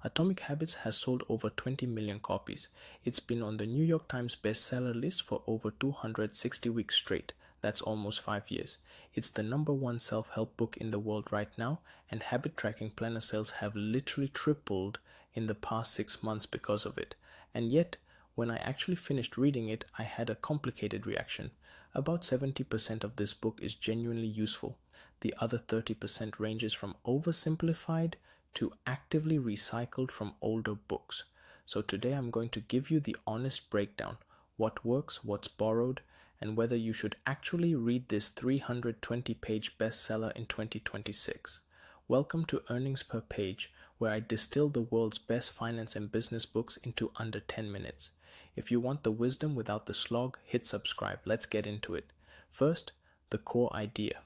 Atomic Habits has sold over 20 million copies. It's been on the New York Times bestseller list for over 260 weeks straight. That's almost 5 years. It's the #1 self-help book in the world right now, and habit tracking planner sales have literally tripled in the past 6 months because of it. And yet, when I actually finished reading it, I had a complicated reaction. About 70% of this book is genuinely useful. The other 30% ranges from oversimplified to actively recycled from older books. So today I'm going to give you the honest breakdown, what works, what's borrowed, and whether you should actually read this 320-page bestseller in 2026. Welcome to Earnings Per Page, where I distill the world's best finance and business books into under 10 minutes. If you want the wisdom without the slog, hit subscribe. Let's get into it. First, the core idea.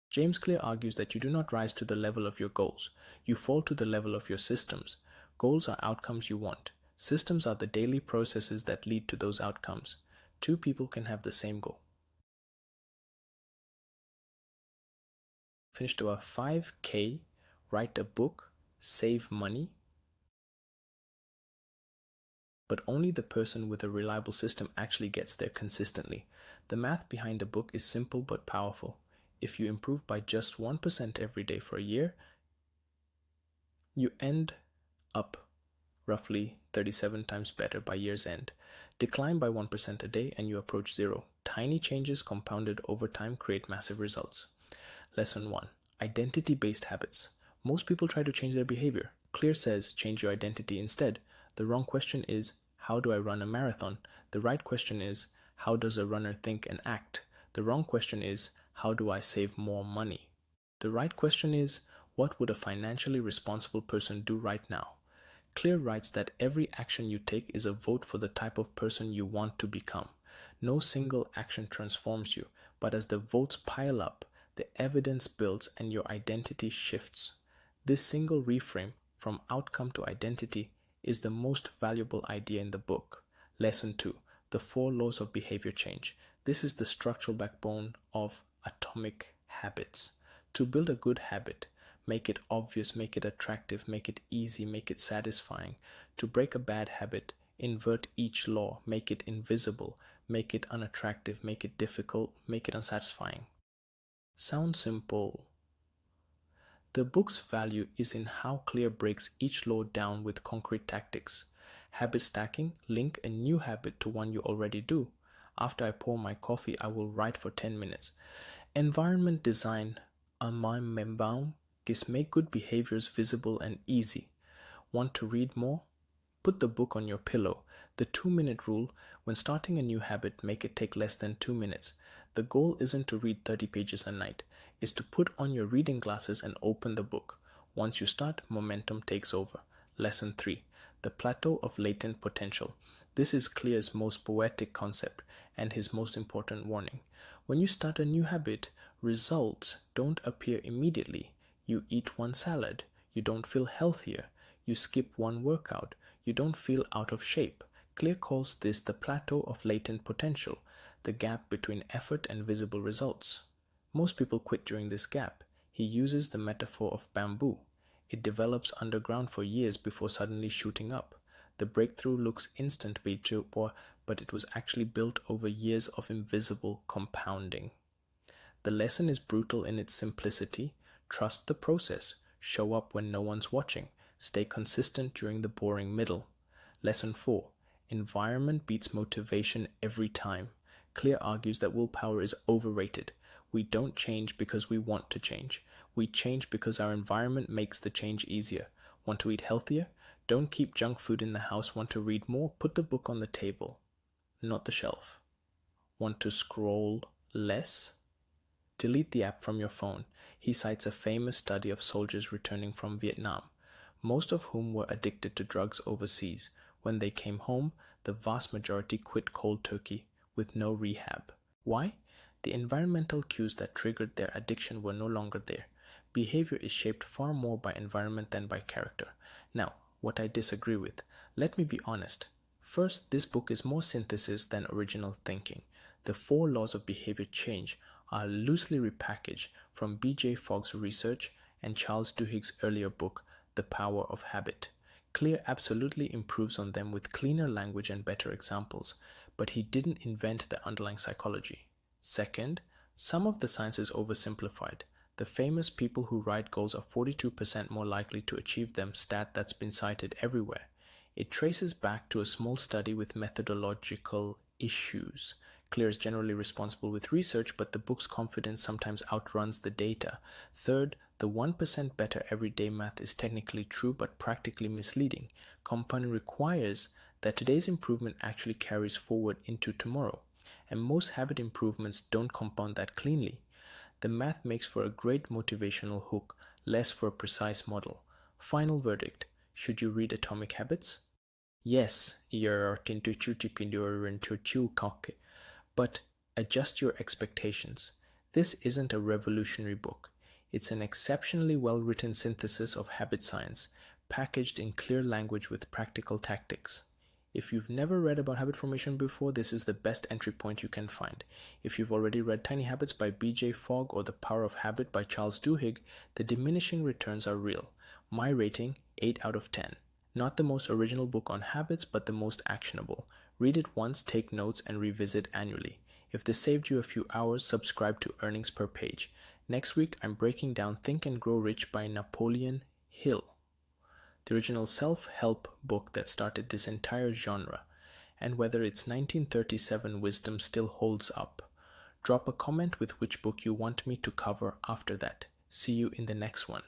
James Clear argues that you do not rise to the level of your goals. You fall to the level of your systems. Goals are outcomes you want. Systems are the daily processes that lead to those outcomes. Two people can have the same goal. Finish to a 5K, write a book, save money, but only the person with a reliable system actually gets there consistently. The math behind a book is simple but powerful. If you improve by just 1% every day for a year, you end up roughly 37 times better by year's end. Decline by 1% a day and you approach zero. Tiny changes compounded over time create massive results. Lesson 1. Identity-based habits. Most people try to change their behavior. Clear says change your identity instead. The wrong question is, how do I run a marathon? The right question is, how does a runner think and act? The wrong question is, how do I save more money? The right question is, what would a financially responsible person do right now? Clear writes that every action you take is a vote for the type of person you want to become. No single action transforms you, but as the votes pile up, the evidence builds and your identity shifts. This single reframe from outcome to identity is the most valuable idea in the book. Lesson 2. The 4 laws of behavior change. This is the structural backbone of Atomic Habits. To build a good habit, make it obvious, make it attractive, make it easy, make it satisfying. To break a bad habit, invert each law, make it invisible, make it unattractive, make it difficult, make it unsatisfying. Sounds simple. The book's value is in how Clear breaks each law down with concrete tactics. Habit stacking, link a new habit to one you already do. After I pour my coffee, I will write for 10 minutes. Environment design, Baum, is make good behaviors visible and easy. Want to read more? Put the book on your pillow. The 2-minute rule, when starting a new habit, make it take less than 2 minutes. The goal isn't to read 30 pages a night. It's to put on your reading glasses and open the book. Once you start, momentum takes over. Lesson 3. The plateau of latent potential. This is Clear's most poetic concept and his most important warning. When you start a new habit, results don't appear immediately. You eat one salad. You don't feel healthier. You skip one workout. You don't feel out of shape. Clear calls this the plateau of latent potential, the gap between effort and visible results. Most people quit during this gap. He uses the metaphor of bamboo. It develops underground for years before suddenly shooting up. The breakthrough looks instant, but it was actually built over years of invisible compounding. The lesson is brutal in its simplicity. Trust the process. Show up when no one's watching. Stay consistent during the boring middle. Lesson 4. Environment beats motivation every time. Clear argues that willpower is overrated. We don't change because we want to change. We change because our environment makes the change easier. Want to eat healthier? Don't keep junk food in the house. Want to read more? Put the book on the table, not the shelf. Want to scroll less? Delete the app from your phone. He cites a famous study of soldiers returning from Vietnam, most of whom were addicted to drugs overseas. When they came home, the vast majority quit cold turkey with no rehab. Why? The environmental cues that triggered their addiction were no longer there. Behavior is shaped far more by environment than by character. Now, what I disagree with. Let me be honest. First, this book is more synthesis than original thinking. The 4 laws of behavior change are loosely repackaged from B.J. Fogg's research and Charles Duhigg's earlier book, The Power of Habit. Clear absolutely improves on them with cleaner language and better examples, but he didn't invent the underlying psychology. Second, some of the science is oversimplified. The famous people who write goals are 42% more likely to achieve them stat that's been cited everywhere. It traces back to a small study with methodological issues. Clear is generally responsible with research, but the book's confidence sometimes outruns the data. Third, the 1% better everyday math is technically true but practically misleading. Compounding requires that today's improvement actually carries forward into tomorrow, and most habit improvements don't compound that cleanly. The math makes for a great motivational hook, less for a precise model. Final verdict: should you read Atomic Habits? Yes, but adjust your expectations. This isn't a revolutionary book. It's an exceptionally well-written synthesis of habit science, packaged in clear language with practical tactics. If you've never read about habit formation before, this is the best entry point you can find. If you've already read Tiny Habits by B.J. Fogg or The Power of Habit by Charles Duhigg, the diminishing returns are real. My rating, 8 out of 10. Not the most original book on habits, but the most actionable. Read it once, take notes, and revisit annually. If this saved you a few hours, subscribe to Earnings Per Page. Next week, I'm breaking down Think and Grow Rich by Napoleon Hill, the original self-help book that started this entire genre, and whether its 1937 wisdom still holds up. Drop a comment with which book you want me to cover after that. See you in the next one.